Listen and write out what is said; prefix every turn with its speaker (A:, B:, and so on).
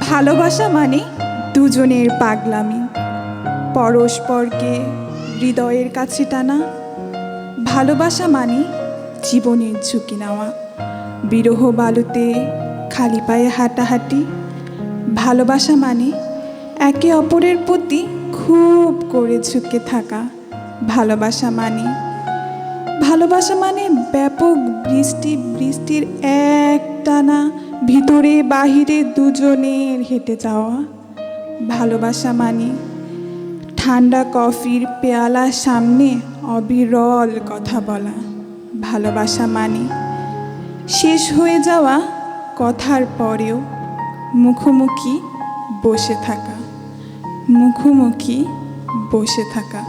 A: ভালোবাসা মানে দুজনের পাগলামি, পরস্পরকে হৃদয়ের কাছে টানা। ভালোবাসা মানে জীবনের ঝুঁকি নেওয়া, বিরহ বালুতে খালি পায়ে হাঁটাহাঁটি। ভালোবাসা মানে একে অপরের প্রতি খুব করে ঝুঁকে থাকা। ভালোবাসা মানে ব্যাপক বৃষ্টির একটানা ভিতরে বাহিরে দুজনের হেঁটে যাওয়া। ভালোবাসা মানে ঠান্ডা কফির পেয়ালার সামনে অবিরল কথা বলা। ভালোবাসা মানে শেষ হয়ে যাওয়া কথার পরেও মুখোমুখি বসে থাকা।